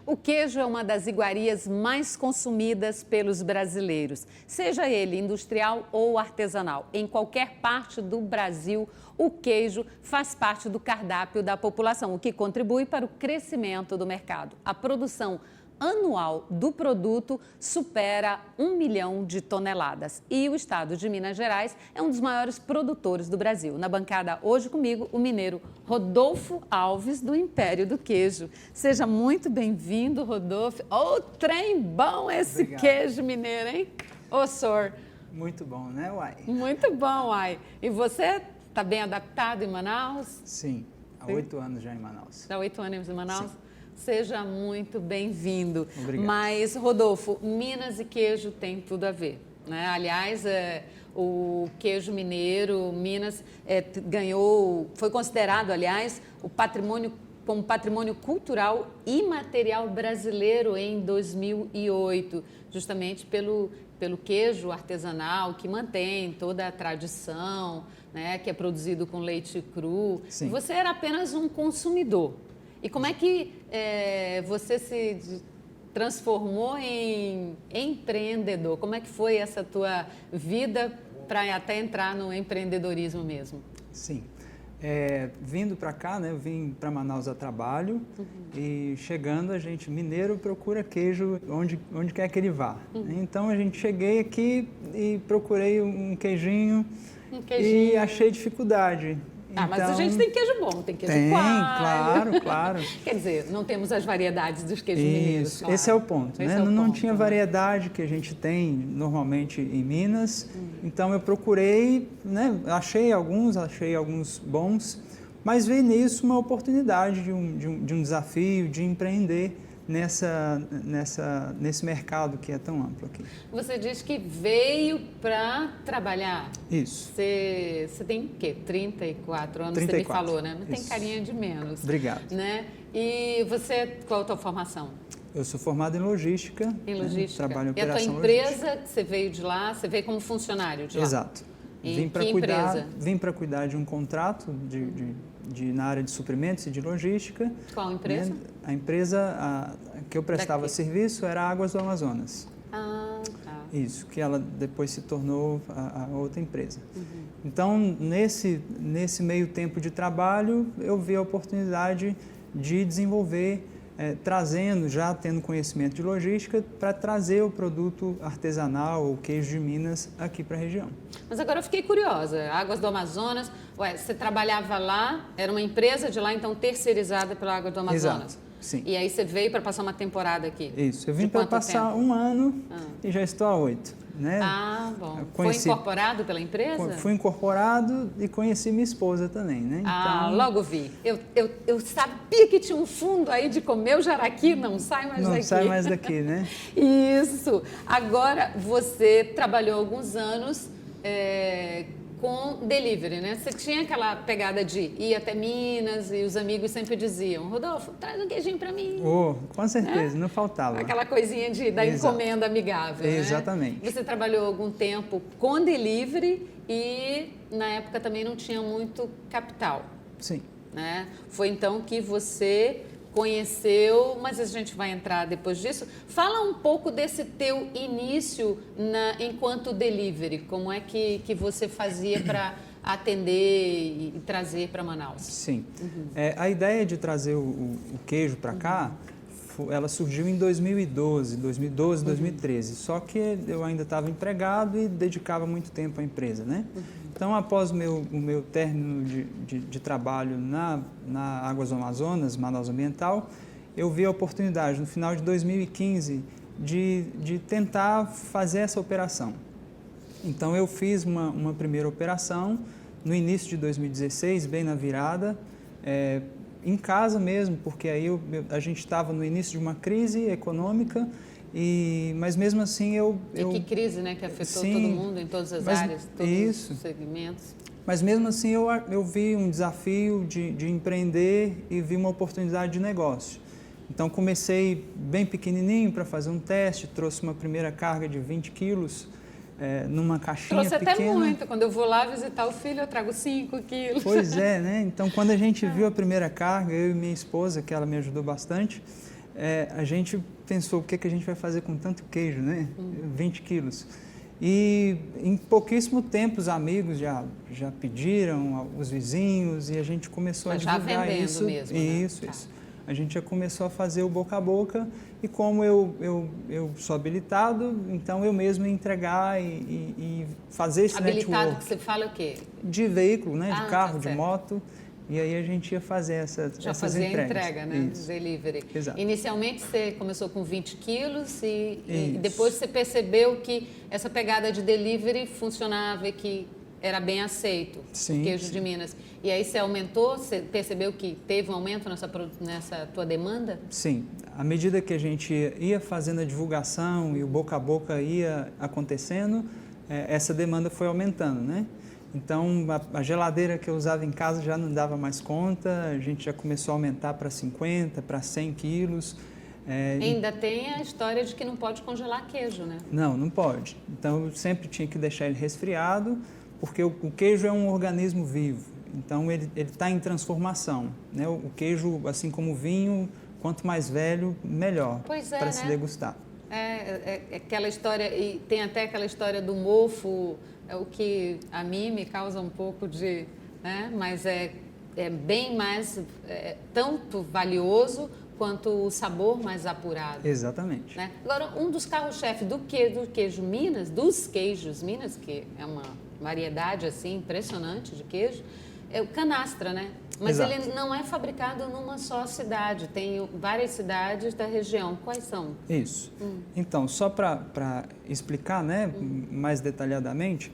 O queijo é uma das iguarias mais consumidas pelos brasileiros, seja ele industrial ou artesanal. Em qualquer parte do Brasil, o queijo faz parte do cardápio da população, o que contribui para o crescimento do mercado. A produção anual do produto supera 1 milhão de toneladas. E o estado de Minas Gerais é um dos maiores produtores do Brasil. Na bancada hoje comigo, o mineiro Rodolfo Alves, do Império do Queijo. Seja muito bem-vindo, Rodolfo. Ô, trem bom esse Obrigado. Queijo mineiro, hein? Ô, senhor. Muito bom, né, Uai? Muito bom, Uai. E você está bem adaptado em Manaus? Sim, há 8 anos já em Manaus. Está 8 anos em Manaus? Sim. Seja muito bem-vindo. Obrigado. Mas, Rodolfo, Minas e queijo tem tudo a ver, né? Aliás, o queijo mineiro, Minas, foi considerado, aliás, como patrimônio cultural imaterial brasileiro em 2008, justamente pelo queijo artesanal que mantém toda a tradição, né? Que é produzido com leite cru. Sim. Você era apenas um consumidor. E como é que você se transformou em empreendedor? Como é que foi essa tua vida para até entrar no empreendedorismo mesmo? Sim. Vindo para cá, né, eu vim para Manaus a trabalho e chegando mineiro procura queijo onde quer que ele vá. Então cheguei aqui e procurei um queijinho e achei dificuldade. Mas a gente tem queijo bom, tem queijo coalho. Claro. Quer dizer, não temos as variedades dos queijos mineiros. Claro. Esse é o ponto, né? Não tinha variedade que a gente tem normalmente em Minas. Então eu procurei, né? Achei alguns bons, mas veio nisso uma oportunidade de um desafio, de empreender nesse mercado que é tão amplo aqui. Você diz que veio para trabalhar. Isso. Você tem o quê? 34 anos, 34. Você me falou, né? Não tem Isso. carinha de menos. Obrigado. Né? E você, qual é a tua formação? Eu sou formado em logística. Em logística. Trabalho em operação. E a tua empresa, que você veio de lá, você veio como funcionário de lá? Exato. E que empresa? Vim para cuidar de um contrato na área de suprimentos e de logística. Qual empresa? Né? A empresa que eu prestava serviço era Águas do Amazonas. Ah, tá. Isso, que ela depois se tornou a outra empresa. Então, nesse meio tempo de trabalho, eu vi a oportunidade de desenvolver, tendo conhecimento de logística, para trazer o produto artesanal, o queijo de Minas, aqui para a região. Mas agora eu fiquei curiosa. Águas do Amazonas, você trabalhava lá, era uma empresa de lá, então terceirizada pela Águas do Amazonas. Exato, sim. E aí você veio para passar uma temporada aqui? Isso, eu vim para passar um ano e já estou há 8. Né? Ah, bom. Foi incorporado pela empresa? Fui incorporado e conheci minha esposa também, né? Então, logo vi. Eu sabia que tinha um fundo aí de comer o jaraqui, não sai mais daqui. Não sai mais daqui, né? Isso. Agora, você trabalhou alguns anos com delivery, né? Você tinha aquela pegada de ir até Minas e os amigos sempre diziam: Rodolfo, traz um queijinho para mim. Com certeza, não faltava. Aquela coisinha da encomenda amigável, né? Exatamente. Você trabalhou algum tempo com delivery e na época também não tinha muito capital. Sim. Né? Foi então que você conheceu, mas a gente vai entrar depois disso. Fala um pouco desse teu início enquanto delivery. Como é que você fazia para atender e trazer para Manaus? Sim. A ideia de trazer o queijo para cá, ela surgiu em 2012, 2013. Só que eu ainda estava empregado e dedicava muito tempo à empresa, né? Então, após o meu término de trabalho na Águas do Amazonas, Manaus Ambiental, eu vi a oportunidade, no final de 2015, de tentar fazer essa operação. Então, eu fiz uma primeira operação no início de 2016, bem na virada, em casa mesmo, porque aí a gente estava no início de uma crise econômica, mas mesmo assim E que crise, né? Que afetou todo mundo em todas as áreas, todos os segmentos. Mas mesmo assim eu vi um desafio de empreender e vi uma oportunidade de negócio. Então comecei bem pequenininho para fazer um teste, trouxe uma primeira carga de 20 quilos, numa caixinha pequena. Trouxe até muito. Quando eu vou lá visitar o filho, eu trago 5 quilos. Pois é, né? Então, quando a gente viu a primeira carga, eu e minha esposa, que ela me ajudou bastante, a gente pensou o que a gente vai fazer com tanto queijo, né? 20 quilos. E em pouquíssimo tempo os amigos já pediram, os vizinhos, e a gente começou a divulgar já vendendo isso. Mesmo, né? Isso. A gente já começou a fazer o boca a boca, e como eu sou habilitado, então eu mesmo ia entregar e fazer esse habilitado network. Que você fala o quê? De veículo, né? De carro, tá de moto. E aí a gente ia fazer essas Já fazia entregas. a entrega, né? Delivery. Exato. Inicialmente você começou com 20 quilos e depois você percebeu que essa pegada de delivery funcionava e que era bem aceito, sim, o queijo de Minas. E aí você aumentou, você percebeu que teve um aumento nessa tua demanda? Sim. À medida que a gente ia fazendo a divulgação e o boca a boca ia acontecendo, essa demanda foi aumentando, né? Então, a geladeira que eu usava em casa já não dava mais conta, a gente já começou a aumentar para 50, para 100 quilos. Ainda tem a história de que não pode congelar queijo, né? Não pode. Então, eu sempre tinha que deixar ele resfriado, porque o queijo é um organismo vivo. Então, ele está em transformação, né? O queijo, assim como o vinho, quanto mais velho, melhor para se degustar. É aquela história, e tem até aquela história do mofo, o que a mim me causa um pouco de... né? Mas é bem mais, tanto valioso quanto o sabor mais apurado. Exatamente. Né? Agora, um dos carros-chefe do queijo Minas, dos queijos Minas, que é uma variedade assim impressionante de queijo, é o canastra, né? Mas Exato. Ele não é fabricado numa só cidade, tem várias cidades da região. Quais são? Isso. Então, só para explicar, né, mais detalhadamente,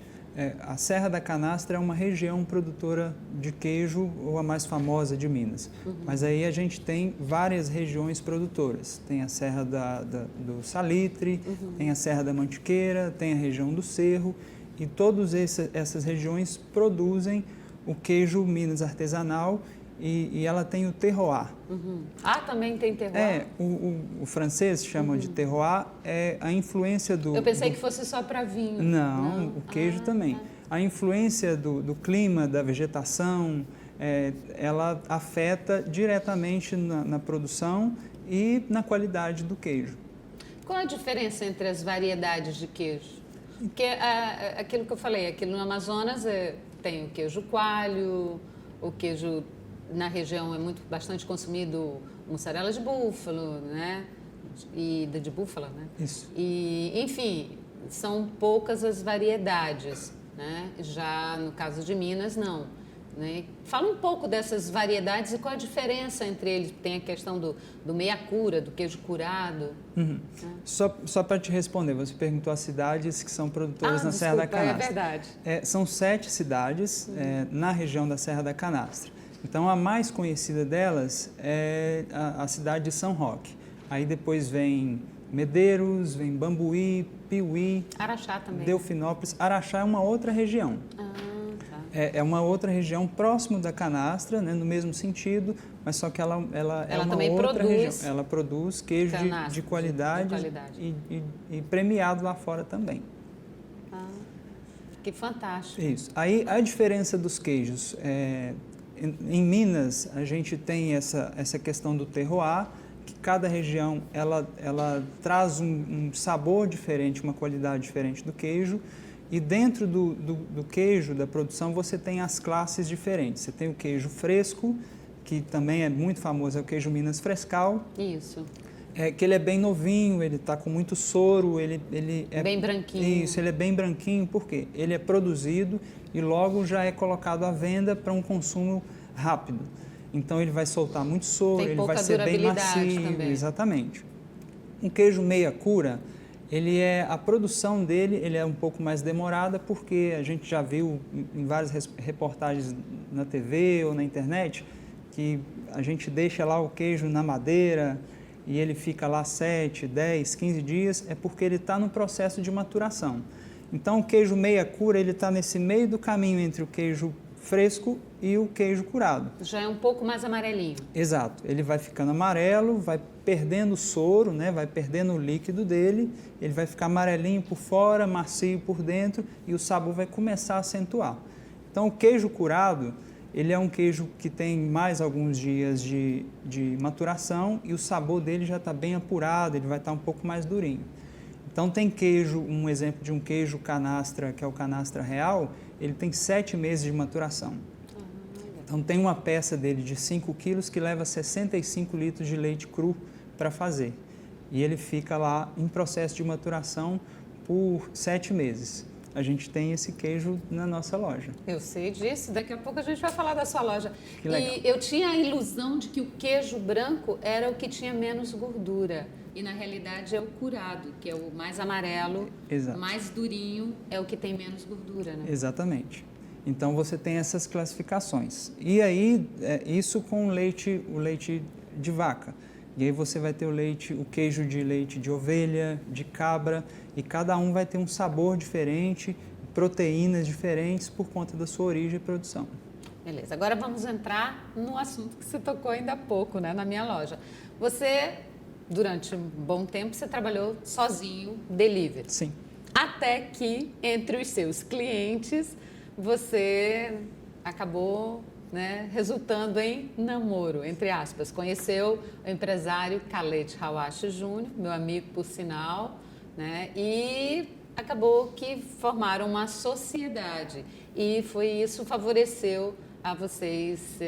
a Serra da Canastra é uma região produtora de queijo, ou a mais famosa de Minas. Mas aí a gente tem várias regiões produtoras. Tem a Serra do Salitre, tem a Serra da Mantiqueira, tem a região do Cerro, e todas essas regiões produzem o queijo Minas artesanal, e ela tem o terroir. Também tem terroir? O francês chama de terroir, é a influência do... Eu pensei que fosse só para vinho. Não, o queijo também. A influência do clima, da vegetação, ela afeta diretamente na produção e na qualidade do queijo. Qual a diferença entre as variedades de queijo? Porque aquilo que eu falei, aqui no Amazonas tem o queijo coalho, o queijo... Na região é bastante consumido mussarela de búfalo, né? E de búfala, né? Isso. E, enfim, são poucas as variedades, né? Já no caso de Minas, não. Né? Fala um pouco dessas variedades e qual a diferença entre eles. Tem a questão do meia-cura, do queijo curado. Né? Só para te responder, você perguntou as cidades que são produtoras na Serra da Canastra. É verdade. São 7 cidades na região da Serra da Canastra. Então, a mais conhecida delas é a cidade de São Roque. Aí depois vem Medeiros, vem Bambuí, Piuí, Araxá também. Delfinópolis. Araxá é uma outra região. Tá. É uma outra região próximo da canastra, né, no mesmo sentido, mas só que ela é uma também outra produz região. Ela produz queijo de qualidade, e premiado lá fora também. Que fantástico. Isso. Aí a diferença dos queijos... Em Minas, a gente tem essa questão do terroir, que cada região ela traz um sabor diferente, uma qualidade diferente do queijo. E dentro do queijo, da produção, você tem as classes diferentes. Você tem o queijo fresco, que também é muito famoso, é o queijo Minas Frescal. Isso. Que ele é bem novinho, ele está com muito soro, ele é... Bem branquinho. Isso, ele é bem branquinho, por quê? Ele é produzido e logo já é colocado à venda para um consumo rápido. Então ele vai soltar muito soro, ele vai ser bem macio. Também. Exatamente. Um queijo meia cura, a produção dele ele é um pouco mais demorada, porque a gente já viu em várias reportagens na TV ou na internet que a gente deixa lá o queijo na madeira e ele fica lá 7, 10, 15 dias, é porque ele está no processo de maturação. Então o queijo meia cura, ele está nesse meio do caminho entre o queijo fresco e o queijo curado. Já é um pouco mais amarelinho. Exato. Ele vai ficando amarelo, vai perdendo o soro, né? Vai perdendo o líquido dele, ele vai ficar amarelinho por fora, macio por dentro e o sabor vai começar a acentuar. Então o queijo curado, Ele é um queijo que tem mais alguns dias de maturação e o sabor dele já está bem apurado, ele vai estar um pouco mais durinho. Então tem queijo, um exemplo de um queijo canastra, que é o canastra real, ele tem 7 meses de maturação. Então tem uma peça dele de 5 quilos que leva 65 litros de leite cru para fazer. E ele fica lá em processo de maturação por 7 meses. A gente tem esse queijo na nossa loja. Eu sei disso, daqui a pouco a gente vai falar da sua loja. Que legal. E eu tinha a ilusão de que o queijo branco era o que tinha menos gordura. E na realidade é o curado, que é o mais amarelo, Exato. mais durinho, é o que tem menos gordura, né? Exatamente. Então você tem essas classificações. E aí, isso com o leite de vaca. E aí você vai ter o queijo de leite de ovelha, de cabra, e cada um vai ter um sabor diferente, proteínas diferentes por conta da sua origem e produção. Beleza, agora vamos entrar no assunto que você tocou ainda há pouco, né, na minha loja. Você, durante um bom tempo, você trabalhou sozinho, delivery. Sim. Até que, entre os seus clientes, você acabou, né, resultando em namoro, entre aspas. Conheceu o empresário Khaled Hawashi Jr., meu amigo por sinal, né, e acabou que formaram uma sociedade. E isso favoreceu a vocês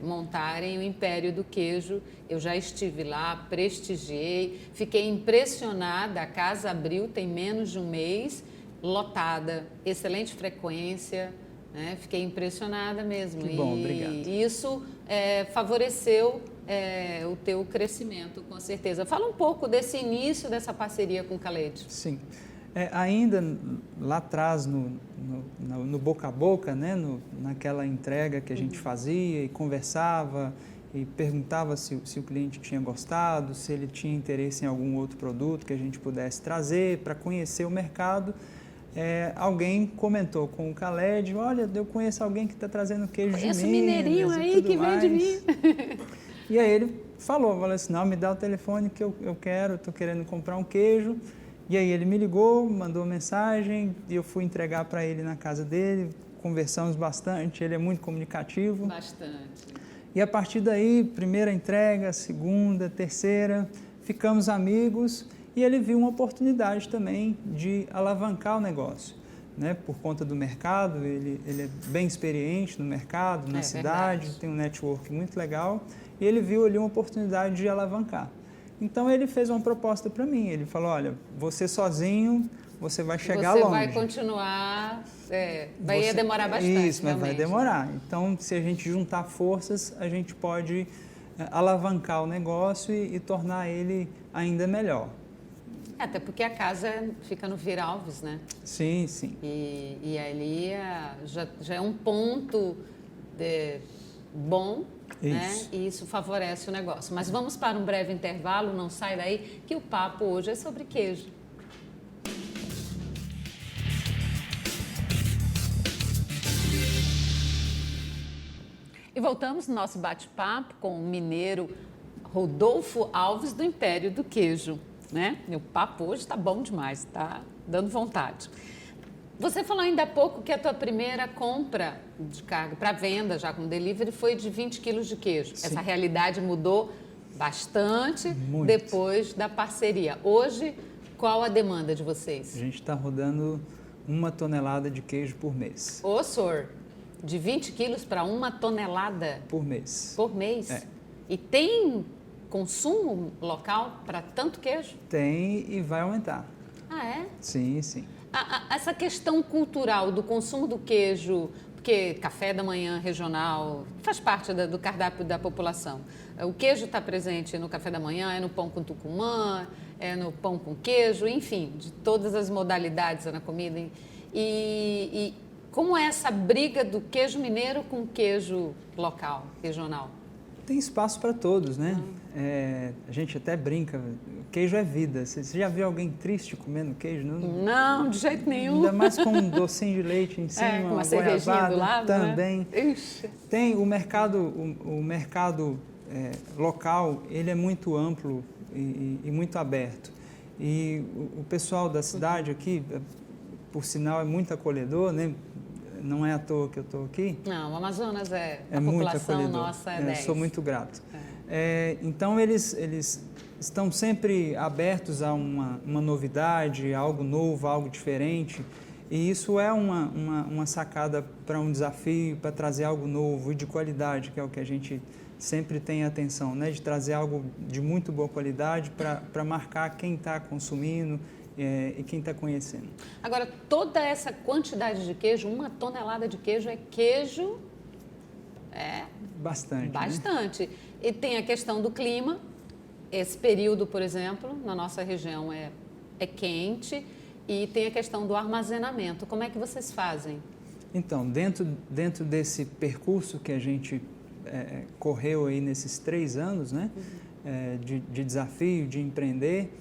montarem o Império do Queijo. Eu já estive lá, prestigiei, fiquei impressionada. A casa abriu tem menos de um mês, lotada, excelente frequência, né? Fiquei impressionada mesmo. Que bom, obrigado. E isso favoreceu o teu crescimento, com certeza. Fala um pouco desse início dessa parceria com o Khaled. Sim. Ainda lá atrás, no boca a boca, né, naquela entrega que a gente fazia e conversava e perguntava se o cliente tinha gostado, se ele tinha interesse em algum outro produto que a gente pudesse trazer para conhecer o mercado. Alguém comentou com o Khaled: olha, eu conheço alguém que está trazendo queijo de Minas. Conheço mineirinho aí que vem de mim. E aí ele falou assim: não, me dá o telefone que eu quero, estou querendo comprar um queijo. E aí ele me ligou, mandou mensagem e eu fui entregar para ele na casa dele, conversamos bastante, ele é muito comunicativo. Bastante. E a partir daí, primeira entrega, segunda, terceira, ficamos amigos e ele viu uma oportunidade também de alavancar o negócio, né? Por conta do mercado, ele é bem experiente no mercado, na cidade, verdade. tem um network muito legal e ele viu ali uma oportunidade de alavancar. Então ele fez uma proposta para mim, ele falou: olha, você sozinho, você vai chegar longe. Você vai continuar, vai demorar bastante. Isso, mas vai demorar. Então, se a gente juntar forças, a gente pode alavancar o negócio e tornar ele ainda melhor. Até porque a casa fica no Vira Alves, né? Sim, sim. E ali já é um ponto bom, né? E isso favorece o negócio. Mas vamos para um breve intervalo, não sai daí, que o papo hoje é sobre queijo. E voltamos no nosso bate-papo com o mineiro Rodolfo Alves, do Império do Queijo, né? E o papo hoje está bom demais, tá dando vontade. Você falou ainda há pouco que a tua primeira compra de carga para venda, já com delivery, foi de 20 quilos de queijo. Sim. Essa realidade mudou bastante Muito. Depois da parceria. Hoje, qual a demanda de vocês? A gente está rodando 1 tonelada de queijo por mês. Ô, senhor, de 20 quilos para 1 tonelada Por mês. por mês? E tem consumo local para tanto queijo? Tem e vai aumentar. Ah, é? Sim, sim. Essa questão cultural do consumo do queijo, porque café da manhã regional faz parte do cardápio da população. O queijo está presente no café da manhã, é no pão com tucumã, é no pão com queijo, enfim, de todas as modalidades na comida. E como é essa briga do queijo mineiro com o queijo local, regional? Tem espaço para todos, né? A gente até brinca, queijo é vida. Você já viu alguém triste comendo queijo? Não, de jeito nenhum. Ainda mais com um docinho de leite em cima, com uma cervejinha do lado, também. Né? Tem o mercado local, ele é muito amplo e muito aberto. E o pessoal da cidade aqui, por sinal, é muito acolhedor, né? não é à toa que eu estou aqui. Não, o Amazonas a muito população acolhedor. nossa é 10. Sou muito grato. Então, eles estão sempre abertos a uma novidade, algo novo, algo diferente. E isso é uma sacada para um desafio, para trazer algo novo e de qualidade, que é o que a gente sempre tem atenção, né? De trazer algo de muito boa qualidade para marcar quem está consumindo e quem está conhecendo. Agora, toda essa quantidade de queijo, 1 tonelada de queijo é queijo... Bastante. Bastante. Né? E tem a questão do clima. Esse período, por exemplo, na nossa região é quente. E tem a questão do armazenamento. Como é que vocês fazem? Então, dentro desse percurso que a gente correu aí nesses 3 anos, né, de desafio, de empreender,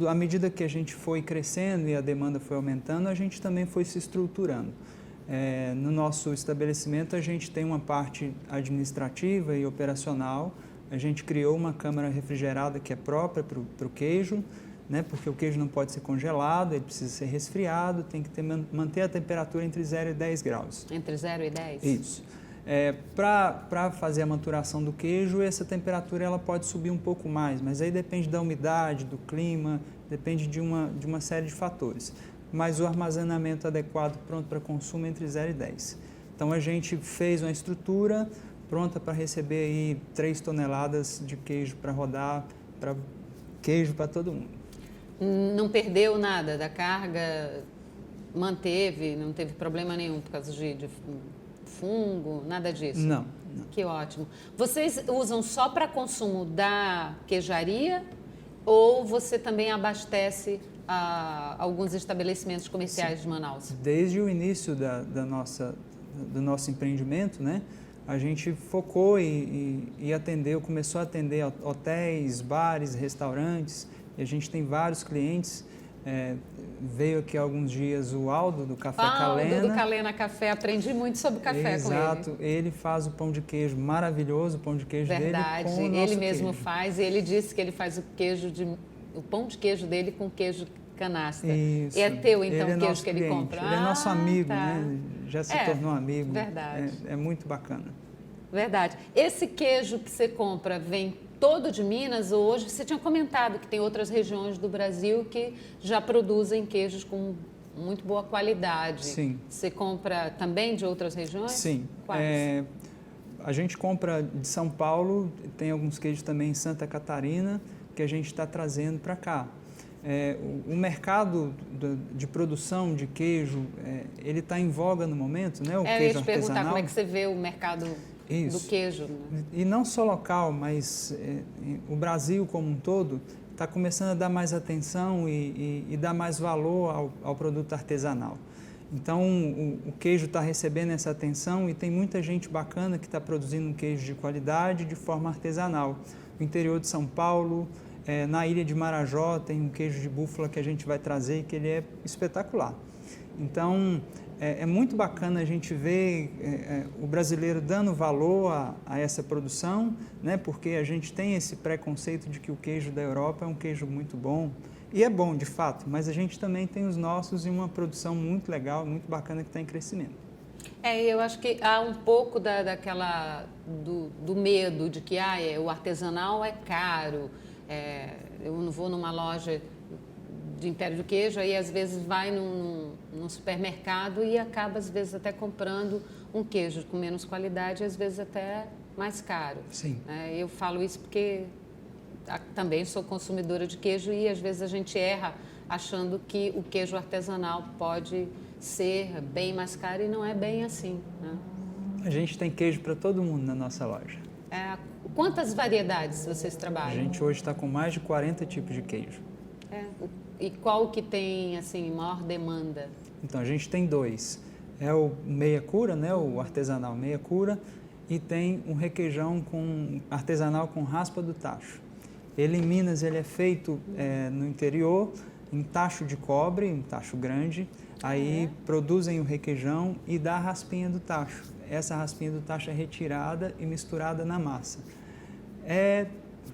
à medida que a gente foi crescendo e a demanda foi aumentando, a gente também foi se estruturando. No nosso estabelecimento, a gente tem uma parte administrativa e operacional. A gente criou uma câmara refrigerada que é própria para o queijo, né? Porque o queijo não pode ser congelado, ele precisa ser resfriado, tem que manter a temperatura entre 0 e 10 graus. Entre 0 e 10? Isso. Para fazer a maturação do queijo, essa temperatura ela pode subir um pouco mais, mas aí depende da umidade, do clima, depende de uma série de fatores. Mas o armazenamento adequado, pronto para consumo, é entre 0 e 10. Então, a gente fez uma estrutura pronta para receber aí 3 toneladas de queijo para rodar, queijo para todo mundo. Não perdeu nada da carga? Manteve? Não teve problema nenhum por causa de fungo? Nada disso? Não. Que ótimo. Vocês usam só para consumo da queijaria ou você também abastece alguns estabelecimentos comerciais de Manaus? Desde o início do nosso empreendimento, né, a gente focou e começou a atender hotéis, bares, restaurantes, e a gente tem vários clientes. Veio aqui há alguns dias o Aldo, do Café Calena. Aldo, do Calena Café, aprendi muito sobre café com ele. Exato, ele faz o pão de queijo maravilhoso, o pão de queijo dele com o nosso ele mesmo queijo. faz, e ele disse que ele faz o pão de queijo dele com queijo canastra. Isso. É teu, então, o queijo que ele cliente. compra? Ele é nosso amigo, tá. né? Já se tornou amigo. Verdade. É muito bacana. Verdade. Esse queijo que você compra vem todo de Minas? Ou hoje você tinha comentado que tem outras regiões do Brasil que já produzem queijos com muito boa qualidade. Sim. Você compra também de outras regiões? Sim. Quais? A gente compra de São Paulo, tem alguns queijos também em Santa Catarina, que a gente está trazendo para cá. O mercado de produção de queijo, ele está em voga no momento, né? O queijo eu ia te perguntar artesanal. como é que você vê o mercado do queijo. Né? E não só local, mas o Brasil como um todo está começando a dar mais atenção e dar mais valor ao produto artesanal. Então, o queijo está recebendo essa atenção e tem muita gente bacana que está produzindo um queijo de qualidade de forma artesanal. No interior de São Paulo, na ilha de Marajó, tem um queijo de búfala que a gente vai trazer que ele é espetacular. Então, é muito bacana a gente ver o brasileiro dando valor a essa produção, né? Porque a gente tem esse preconceito de que o queijo da Europa é um queijo muito bom. E é bom, de fato, mas a gente também tem os nossos e uma produção muito legal, muito bacana que está em crescimento. Eu acho que há um pouco do medo de que o artesanal é caro. Eu não vou numa loja de Império do Queijo, aí às vezes vai num supermercado e acaba às vezes até comprando um queijo com menos qualidade e às vezes até mais caro. Sim. Eu falo isso porque também sou consumidora de queijo e às vezes a gente erra achando que o queijo artesanal pode ser bem mais caro e não é bem assim. Né? A gente tem queijo para todo mundo na nossa loja. Quantas variedades vocês trabalham? A gente hoje está com mais de 40 tipos de queijo. E qual que tem assim maior demanda? Então, a gente tem 2. É o meia cura, né? O artesanal meia cura, e tem um requeijão artesanal com raspa do tacho. Ele em Minas ele é feito no interior, em tacho de cobre, um tacho grande. Aí produzem o requeijão e dá a raspinha do tacho. Essa raspinha do tacho é retirada e misturada na massa. É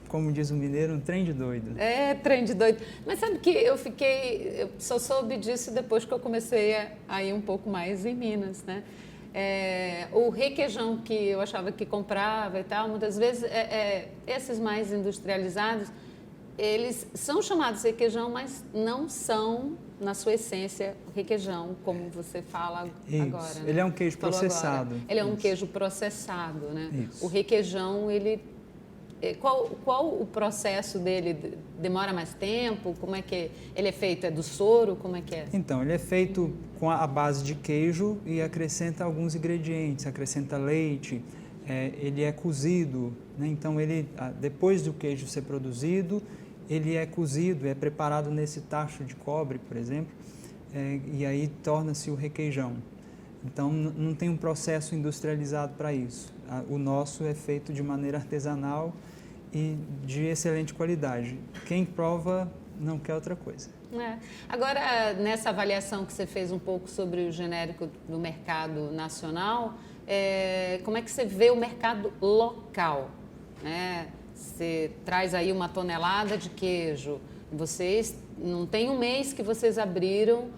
como diz o mineiro, um trem de doido. É, trem de doido. Mas sabe que eu só soube disso depois que eu comecei a ir um pouco mais em Minas, né? O requeijão que eu achava que comprava e tal, muitas vezes esses mais industrializados, eles são chamados requeijão, mas não são, na sua essência, requeijão, como você fala agora. Né? Ele é um queijo processado. Ele é um queijo processado, né? Isso. O requeijão, ele... Qual o processo dele? Demora mais tempo? Como é que ele é feito? É do soro? Como é que é? Então, ele é feito com a base de queijo e acrescenta alguns ingredientes, acrescenta leite, ele é cozido, né? Então, depois do queijo ser produzido, ele é cozido, é preparado nesse tacho de cobre, por exemplo, e aí torna-se o requeijão. Então, não tem um processo industrializado para isso. O nosso é feito de maneira artesanal e de excelente qualidade. Quem prova não quer outra coisa. Agora, nessa avaliação que você fez um pouco sobre o genérico do mercado nacional, como é que você vê o mercado local? Você traz aí 1 tonelada de queijo. Vocês, não tem um mês que vocês abriram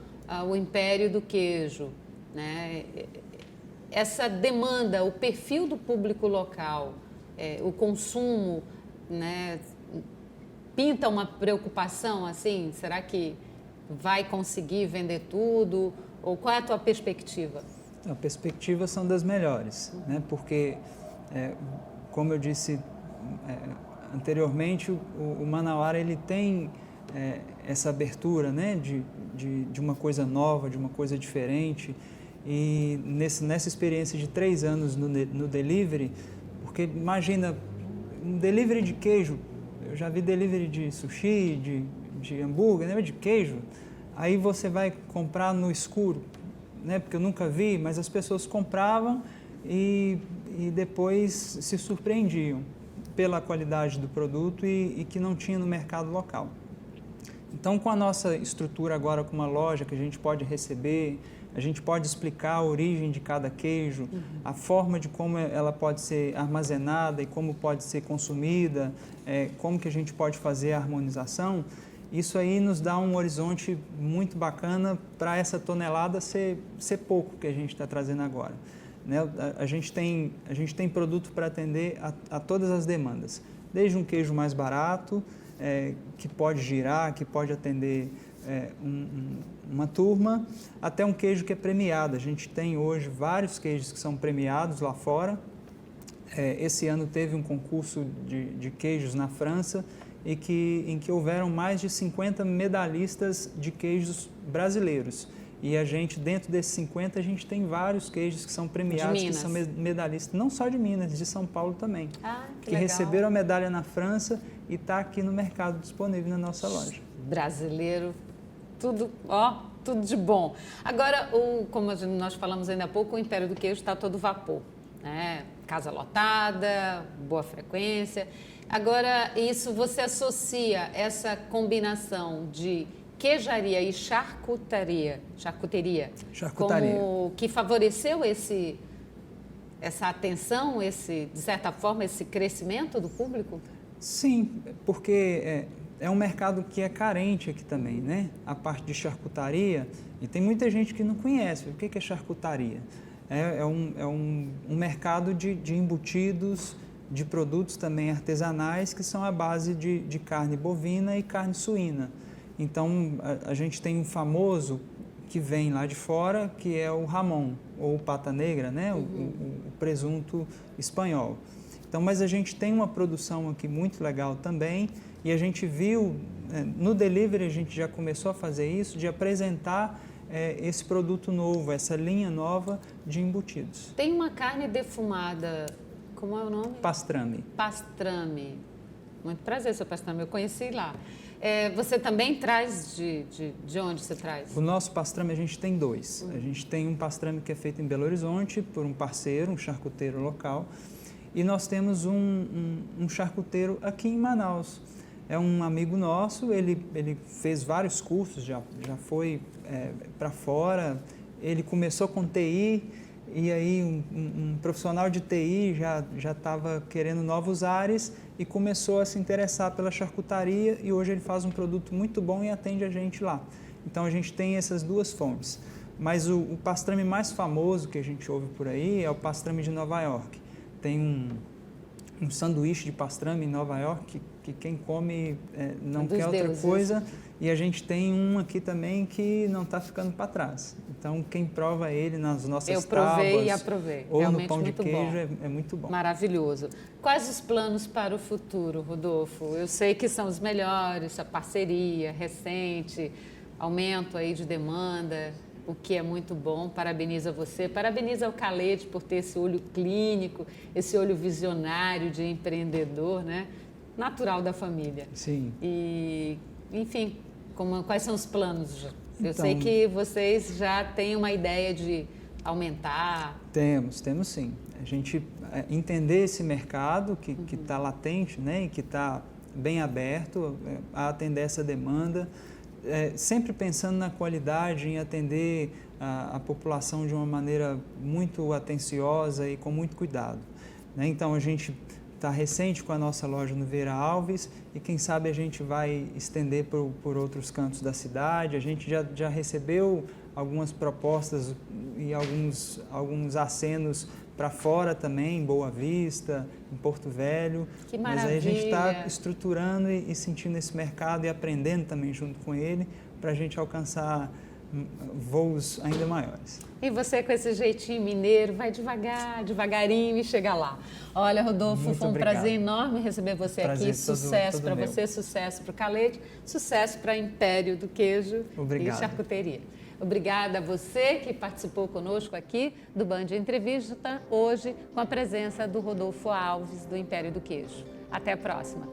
o Império do Queijo, né? Essa demanda, o perfil do público local, o consumo, né, pinta uma preocupação assim? Será que vai conseguir vender tudo? Ou qual é a tua perspectiva? A perspectiva são das melhores, né? Porque, como eu disse anteriormente, o Manauara ele tem essa abertura, né, de uma coisa nova, de uma coisa diferente. E nessa experiência de 3 anos no delivery, porque imagina, um delivery de queijo, eu já vi delivery de sushi, de hambúrguer, né, de queijo, aí você vai comprar no escuro, né, porque eu nunca vi, mas as pessoas compravam e depois se surpreendiam pela qualidade do produto e que não tinha no mercado local. Então, com a nossa estrutura agora, com uma loja que a gente pode receber, a gente pode explicar a origem de cada queijo, a forma de como ela pode ser armazenada e como pode ser consumida, como que a gente pode fazer a harmonização, isso aí nos dá um horizonte muito bacana para essa tonelada ser pouco que a gente está trazendo agora. Né? A gente tem produto para atender a todas as demandas, desde um queijo mais barato, que pode girar, que pode atender uma turma, até um queijo que é premiado. A gente tem hoje vários queijos que são premiados lá fora. Esse ano teve um concurso de queijos na França em que houveram mais de 50 medalhistas de queijos brasileiros. E a gente, dentro desses 50, a gente tem vários queijos que são premiados, que são medalhistas, não só de Minas, de São Paulo também. Que receberam a medalha na França e está aqui no mercado disponível na nossa loja. Brasileiro, tudo de bom. Agora, como nós falamos ainda há pouco, o Império do Queijo está todo vapor, né? Casa lotada, boa frequência. Agora, isso você associa essa combinação de queijaria e charcuteria, como que favoreceu essa atenção, de certa forma, esse crescimento do público? Sim, porque é um mercado que é carente aqui também, né? A parte de charcutaria, e tem muita gente que não conhece. O que é charcutaria? É um mercado de embutidos, de produtos também artesanais que são à base de carne bovina e carne suína. Então, a gente tem um famoso que vem lá de fora, que é o Ramon, ou pata negra, né? O presunto espanhol. Então, mas a gente tem uma produção aqui muito legal também, e a gente viu, no delivery a gente já começou a fazer isso, de apresentar esse produto novo, essa linha nova de embutidos. Tem uma carne defumada, como é o nome? Pastrame. Pastrame. Muito prazer, seu pastrame, eu conheci lá. Você também traz de onde você traz? O nosso pastrame a gente tem 2. A gente tem um pastrame que é feito em Belo Horizonte por um parceiro, um charcuteiro local, e nós temos um charcuteiro aqui em Manaus. É um amigo nosso, ele fez vários cursos, já foi para fora, ele começou com TI e aí um profissional de TI já estava querendo novos ares e começou a se interessar pela charcutaria e hoje ele faz um produto muito bom e atende a gente lá. Então a gente tem essas duas fontes. Mas o pastrame mais famoso que a gente ouve por aí é o pastrame de Nova York. Tem um sanduíche de pastrame em Nova York que quem come não quer outra coisa. E a gente tem um aqui também que não está ficando para trás. Então, quem prova ele nas nossas tábuas... Eu provei e aprovei. Ou realmente no pão de queijo é muito bom. Maravilhoso. Quais os planos para o futuro, Rodolfo? Eu sei que são os melhores, a parceria recente, aumento aí de demanda, o que é muito bom. Parabenizo a você, parabenizo ao Khaled por ter esse olho clínico, esse olho visionário de empreendedor, né? Natural da família. Sim. E, enfim, quais são os planos? Eu sei que vocês já têm uma ideia de aumentar. Temos sim. A gente entender esse mercado que está latente, né, e que está bem aberto a atender essa demanda, sempre pensando na qualidade, em atender a população de uma maneira muito atenciosa e com muito cuidado, né? Então, a gente está recente com a nossa loja no Vieira Alves e quem sabe a gente vai estender por outros cantos da cidade. A gente já recebeu algumas propostas e alguns acenos para fora também, em Boa Vista, em Porto Velho. Que maravilha! Mas aí a gente está estruturando e sentindo esse mercado e aprendendo também junto com ele para a gente alcançar voos ainda maiores. E você com esse jeitinho mineiro, vai devagar, devagarinho e chega lá. Olha, Rodolfo, Muito foi um obrigado. prazer enorme receber você aqui. Sucesso para você, sucesso para o Khaled, sucesso para Império do Queijo e Charcuteria. Obrigada a você que participou conosco aqui do Band Entrevista, hoje com a presença do Rodolfo Alves, do Império do Queijo. Até a próxima.